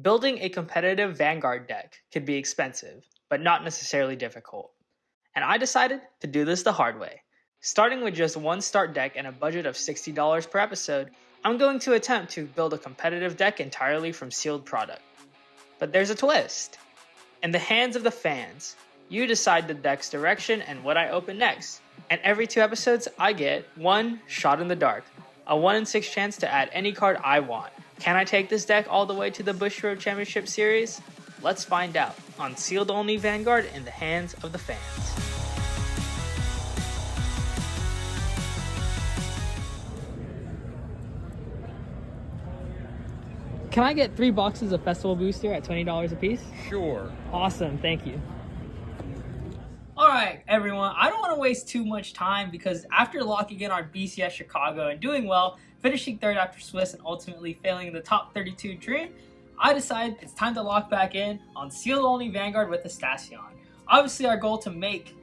Building a competitive Vanguard deck could be expensive, but not necessarily difficult. And I decided to do this the hard way. Starting with just one start deck and a budget of $60 per episode, I'm going to attempt to build a competitive deck entirely from sealed product. But there's a twist. In the hands of the fans, you decide the deck's direction and what I open next. And every 2 episodes, I get one shot in the dark, a 1 in 6 chance to add any card I want. Can I take this deck all the way to the Bushiroad Championship Series? Let's find out on Sealed Only Vanguard in the hands of the fans. Can I get 3 boxes of Festival Booster at $20 a piece? Sure. Awesome, thank you. Alright everyone, I don't want to waste too much time because after locking in our BCS Chicago and doing well, finishing 3rd after Swiss and ultimately failing in the top 32 dream, I decided it's time to lock back in on Sealed Only Vanguard with Estacion. Obviously our goal to make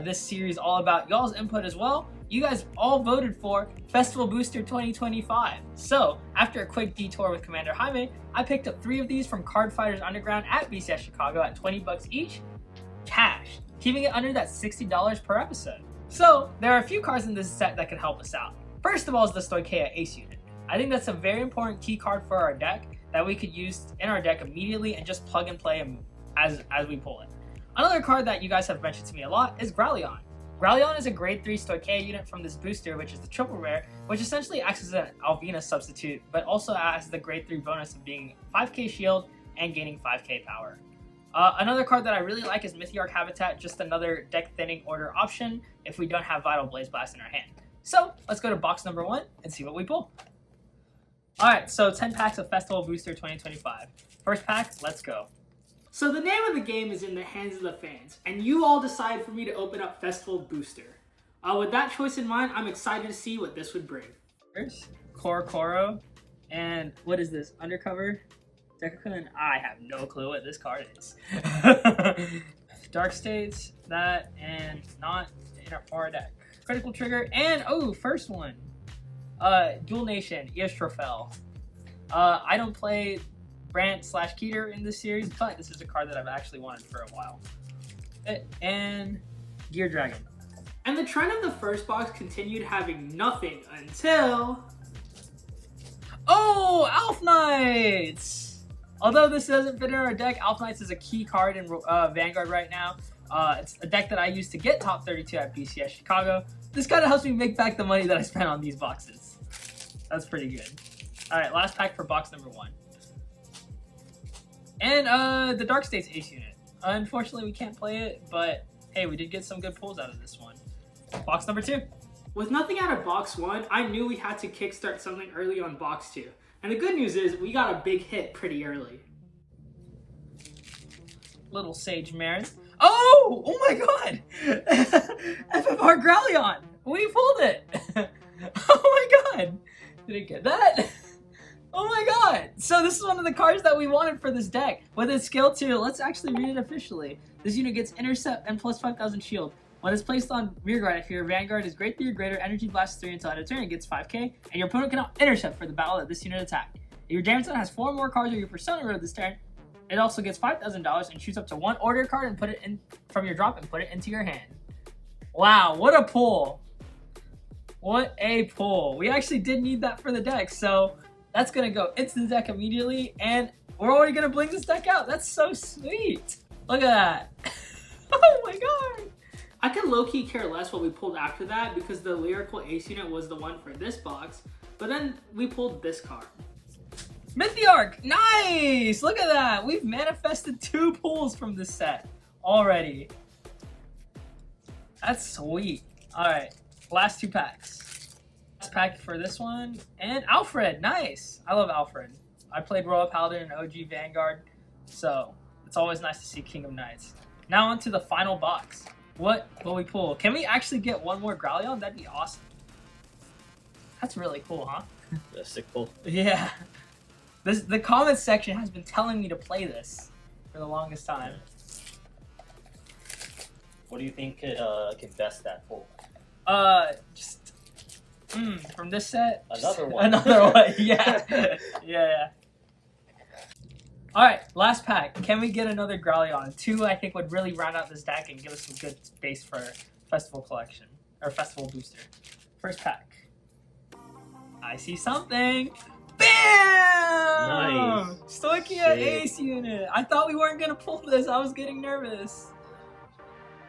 this series all about y'all's input as well. You guys all voted for Festival Booster 2025. So, after a quick detour with Commander Jaime, I picked up 3 of these from Card Fighters Underground at BCS Chicago at $20 each, cash, keeping it under that $60 per episode. So, there are a few cards in this set that can help us out. First of all is the Stoicheia Ace unit. I think that's a very important key card for our deck that we could use in our deck immediately and just plug and play as we pull it. Another card that you guys have mentioned to me a lot is Gralion. Gralion is a grade 3 Stoicheia unit from this booster, which is the triple rare, which essentially acts as an Alvina substitute, but also has the grade 3 bonus of being 5k shield and gaining 5k power. Another card that I really like is Mythiarch Habitat, just another deck thinning order option if we don't have Vital Blaze Blast in our hand. So, let's go to box number 1 and see what we pull. Alright, so 10 packs of Festival Booster 2025. First pack, let's go. So the name of the game is in the hands of the fans, and you all decided for me to open up Festival Booster. With that choice in mind, I'm excited to see what this would bring. First, Koro, and what is this, Undercover? Dekakun? I have no clue what this card is. Dark States, that, and not in our far deck. Critical Trigger, and, oh, first one. Dual Nation, Eostrofel. I don't play Brant/Keter in this series, but this is a card that I've actually wanted for a while. And Gear Dragon. And the trend of the first box continued having nothing until... oh, Elf Knights! Although this doesn't fit in our deck, Elf Knights is a key card in Vanguard right now. It's a deck that I used to get top 32 at BCS Chicago. This kind of helps me make back the money that I spent on these boxes. That's pretty good. Alright, last pack for box number 1. And the Dark States Ace unit. Unfortunately, we can't play it, but hey, we did get some good pulls out of this one. Box number 2. With nothing out of box 1, I knew we had to kickstart something early on box 2. And the good news is, we got a big hit pretty early. Little Sage Marin. Oh! Oh my god! FFR Gralion! We pulled it! Oh my god! Did it get that? Oh my god! So this is one of the cards that we wanted for this deck. With its skill 2, let's actually read it officially. This unit gets Intercept and plus 5,000 shield. When it's placed on Rearguard, if your Vanguard is grade 3 or greater, Energy Blast 3 until end of turn, it gets 5k, and your opponent cannot intercept for the battle that this unit attacked. If your damage zone has 4 more cards of your Persona road this turn, it also gets $5,000 and shoots up to 1 order card and put it in from your drop and put it into your hand. Wow, what a pull! What a pull! We actually did need that for the deck, so that's gonna go into the deck immediately, and we're already gonna bling this deck out. That's so sweet! Look at that! Oh my god! I could low-key care less what we pulled after that because the Lyrical Ace unit was the one for this box, but then we pulled this card. Mythiarch! Nice! Look at that! We've manifested 2 pulls from this set already. That's sweet. Alright, last 2 packs. Last pack for this one, and Alfred! Nice! I love Alfred. I played Royal Paladin and OG Vanguard, so it's always nice to see Kingdom Knights. Now on to the final box. What will we pull? Can we actually get one more Gralion? That'd be awesome. That's really cool, huh? A sick pull. Yeah. The comments section has been telling me to play this for the longest time. What do you think could best that pull? Just from this set. Another one. Another one. Yeah. Yeah. All right, last pack. Can we get another Growlithe? 2, I think, would really round out this deck and give us some good base for Festival Collection or Festival Booster. First pack. I see something. Bam! Nice. Stoichia Sick. Ace Unit. I thought we weren't gonna pull this. I was getting nervous.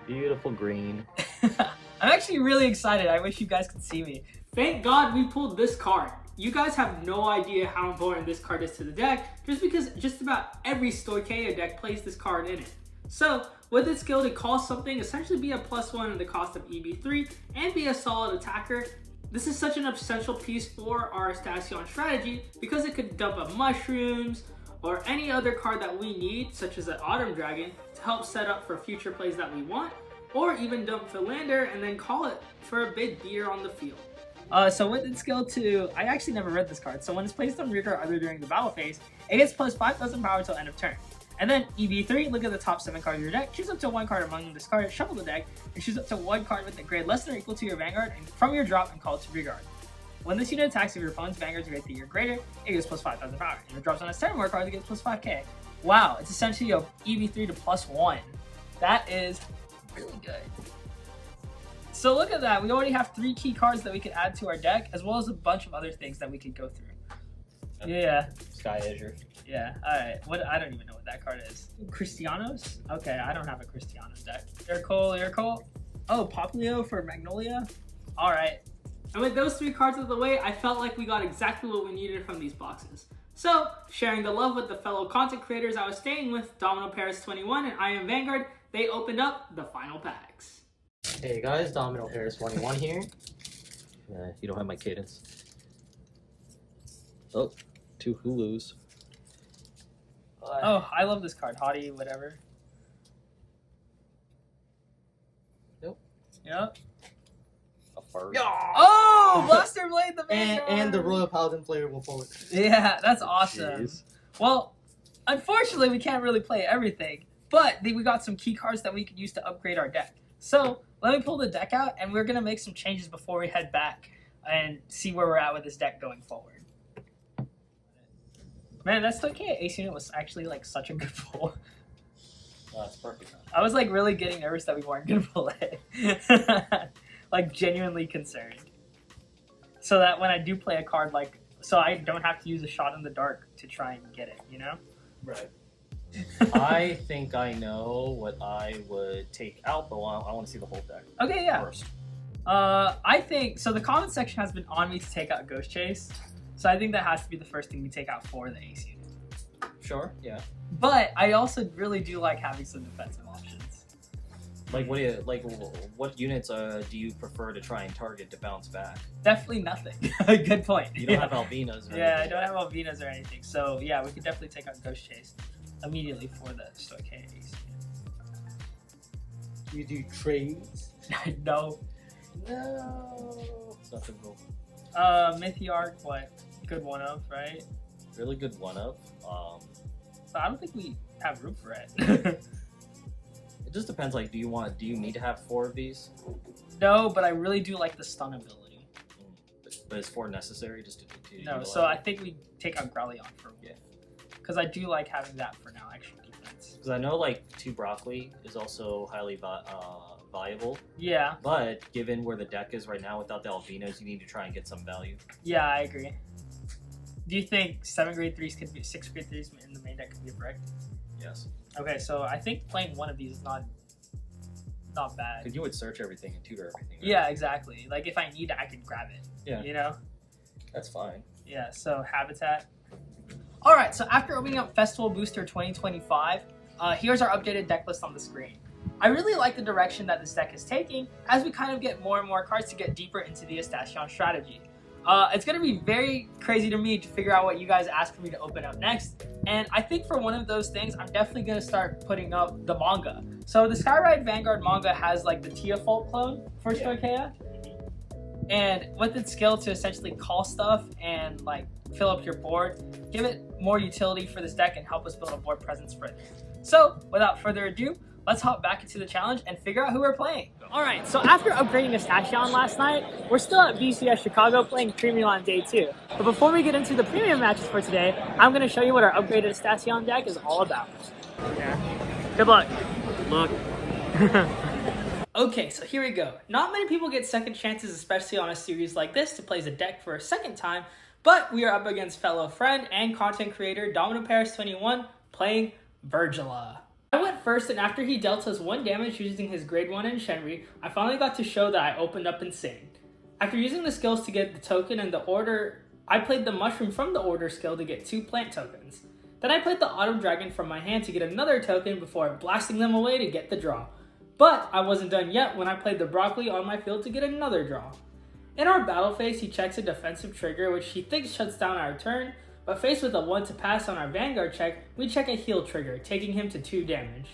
Beautiful green. I'm actually really excited. I wish you guys could see me. Thank God we pulled this card. You guys have no idea how important this card is to the deck, just because just about every Stoichia deck plays this card in it. So, with its skill to cost something, essentially be a +1 in the cost of EB3, and be a solid attacker, this is such an essential piece for our Estacion strategy because it could dump up Mushrooms or any other card that we need, such as an Autumn Dragon, to help set up for future plays that we want, or even dump Philander and then call it for a big beater on the field. So with its skill to, I actually never read this card, so when it's placed on rear guard other during the battle phase, it gets plus 5,000 power till end of turn. And then EV3, look at the top 7 cards of your deck, choose up to 1 card among them discarded, shuffle the deck, and choose up to 1 card with a grade less than or equal to your Vanguard and from your drop and call it to rear guard. When this unit attacks with your opponent's Vanguard's grade 3 or greater, it gets plus 5,000 power. And if it drops on a 7 more card, it gets plus 5k. Wow, it's essentially a EV3 to +1. That is really good. So look at that, we already have 3 key cards that we could add to our deck, as well as a bunch of other things that we could go through. Yeah. Sky Azure. Yeah, alright. I don't even know what that card is. Cristianos? Okay, I don't have a Cristianos deck. Aircoal. Oh, Poplio for Magnolia? Alright. And with those 3 cards out of the way, I felt like we got exactly what we needed from these boxes. So, sharing the love with the fellow content creators I was staying with, Domino Paris 21 and I Am Vanguard, they opened up the final packs. Hey guys, Domino Paris 21 here. You don't have my cadence. Oh, 2 Hulus. Oh, I love this card. Hottie, whatever. Nope. Yep. A fart. Oh, Blaster Blade the Vanguard. And the Royal Paladin playable forward. Yeah, that's awesome. Jeez. Well, unfortunately, we can't really play everything, but we got some key cards that we could use to upgrade our deck. So, let me pull the deck out, and we're going to make some changes before we head back and see where we're at with this deck going forward. Man, that Stoichia Ace Unit was actually like such a good pull. Oh, that's perfect. I was like really getting nervous that we weren't going to play. Like genuinely concerned. So that when I do play a card like, so I don't have to use a shot in the dark to try and get it, you know? Right. I think I know what I would take out, but I want to see the whole deck. Okay, yeah. First. I think, so the comment section has been on me to take out Ghost Chase. So I think that has to be the first thing we take out for the Ace Unit. Sure, yeah. But I also really do like having some defensive options. Like what units do you prefer to try and target to bounce back? Definitely nothing. Good point. You don't have Albinas or Yeah, I anything. don't have Albinas or anything. So yeah, we could definitely take out Ghost Chase immediately for the Stoichia Ace You do trades? Unit. No. No. It's nothing cool. Mythiarch, what? Good one of, right? Really good one of. So I don't think we have room for it. It just depends. Like, do you need to have 4 of these? No, but I really do like the stun ability. But is 4 necessary just to No, utilize so it? I think we take out Growlithe for a while. Because I do like having that for now, extra defense. Because I know like 2 broccoli is also highly valuable. Yeah, But given where the deck is right now without the albinos, you need to try and get some value. yeah, I agree. Do you think 7 grade 3s could be 6 grade 3s in the main deck could be a brick? Yes. Okay, so I think playing one of these is not bad. Because you would search everything and tutor everything. Right? Yeah, exactly. Like if I need it, I could grab it. Yeah. You know? That's fine. Yeah, so Habitat. Alright, so after opening up Festival Booster 2025, here's our updated deck list on the screen. I really like the direction that this deck is taking as we kind of get more and more cards to get deeper into the Estacion strategy. It's going to be very crazy to me to figure out what you guys ask for me to open up next. And I think for one of those things, I'm definitely going to start putting up the manga. So the Skyride Vanguard manga has like the Teofault clone for Stoichia. And with its skill to essentially call stuff and like fill up your board, give it more utility for this deck and help us build a board presence for it. So without further ado, let's hop back into the challenge and figure out who we're playing. Alright, so after upgrading Estacion last night, we're still at BCS Chicago playing Premium on day 2. But before we get into the Premium matches for today, I'm going to show you what our upgraded Estacion deck is all about. Yeah. Good luck. Good luck. Okay, so here we go. Not many people get second chances, especially on a series like this, to play as a deck for a second time, but we are up against fellow friend and content creator Domino Paris 21 playing Virgila. I went first, and after he dealt us 1 damage using his grade 1 and Shenri, I finally got to show that I opened up Insane. After using the skills to get the token and the order, I played the Mushroom from the order skill to get 2 plant tokens. Then I played the Autumn Dragon from my hand to get another token before blasting them away to get the draw. But I wasn't done yet when I played the Broccoli on my field to get another draw. In our battle phase, he checks a defensive trigger which he thinks shuts down our turn, but faced with a 1 to pass on our Vanguard check, we check a heal trigger, taking him to 2 damage.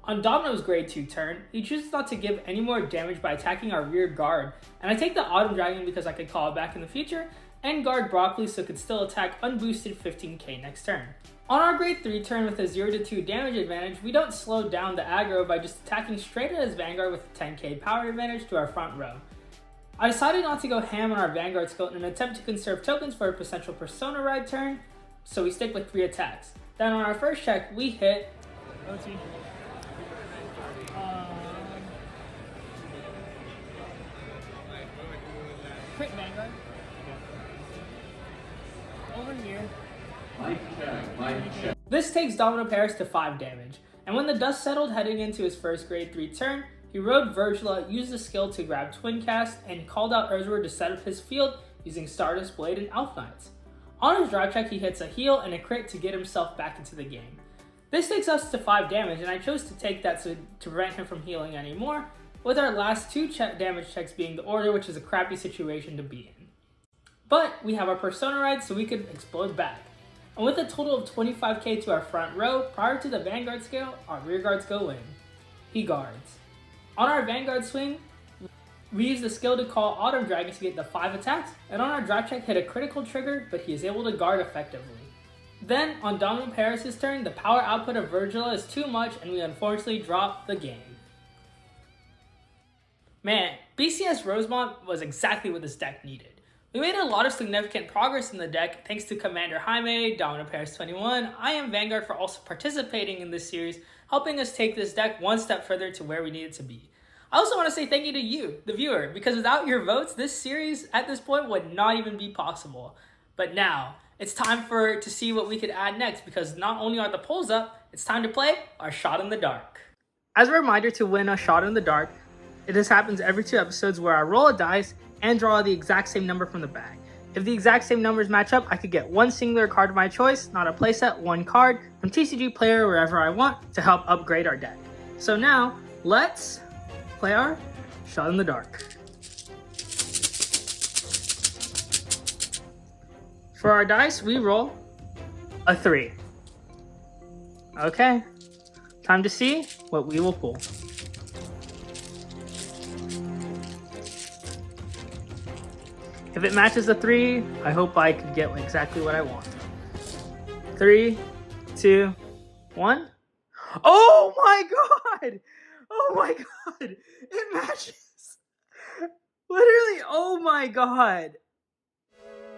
On Domino's grade 2 turn, he chooses not to give any more damage by attacking our rear guard, and I take the Autumn Dragon because I could call it back in the future, and guard Broccoli so it could still attack unboosted 15k next turn. On our grade 3 turn with a 0 to 2 damage advantage, we don't slow down the aggro by just attacking straight at his Vanguard with a 10k power advantage to our front row. I decided not to go ham on our Vanguard skill in an attempt to conserve tokens for a potential Persona Ride turn, so we stick with 3 attacks. Then on our first check, we hit OT. Crit Vanguard. Over here. This takes Domino Paris to 5 damage, and when the dust settled heading into his first grade 3 turn, he rode Virgila, used the skill to grab Twin Cast, and called out Urzur to set up his field using Stardust Blade and Elf Knights. On his drive check, he hits a heal and a crit to get himself back into the game. This takes us to 5 damage, and I chose to take that to prevent him from healing anymore, with our last 2 damage checks being the order, which is a crappy situation to be in. But we have our Persona Ride, so we could explode back. And with a total of 25k to our front row, prior to the Vanguard scale, our rear guards go in. He guards. On our Vanguard swing, we use the skill to call Autumn Dragon to get the 5 attacks, and on our drive check hit a critical trigger, but he is able to guard effectively. Then, on Domino Paris' turn, the power output of Virgila is too much, and we unfortunately drop the game. Man, BCS Rosemont was exactly what this deck needed. We made a lot of significant progress in the deck thanks to Commander Jaime, Domino Paris 21, I Am Vanguard for also participating in this series, helping us take this deck one step further to where we need it to be. I also want to say thank you to you, the viewer, because without your votes, this series at this point would not even be possible. But now, it's time to see what we could add next, because not only are the polls up, it's time to play our Shot in the Dark. As a reminder to win a Shot in the Dark, this happens every 2 episodes where I roll a dice and draw the exact same number from the bag. If the exact same numbers match up, I could get 1 singular card of my choice, not a playset, 1 card from TCG Player wherever I want to help upgrade our deck. So now, let's play our Shot in the Dark. For our dice, we roll a 3. Okay, time to see what we will pull. If it matches a 3, I hope I could get exactly what I want. 3, 2, 1. Oh my god! Oh my god! It matches! Literally, oh my god!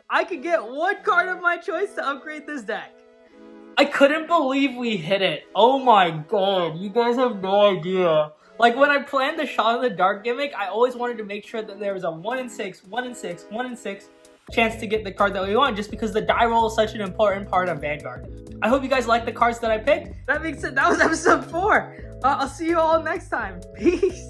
I could get 1 card of my choice to upgrade this deck. I couldn't believe we hit it. Oh my god, you guys have no idea. Like, when I planned the Shot in the Dark gimmick, I always wanted to make sure that there was a 1 in 6, 1 in 6, 1 in 6 chance to get the card that we want, just because the die roll is such an important part of Vanguard. I hope you guys like the cards that I picked. That makes it. That was episode 4. I'll see you all next time. Peace.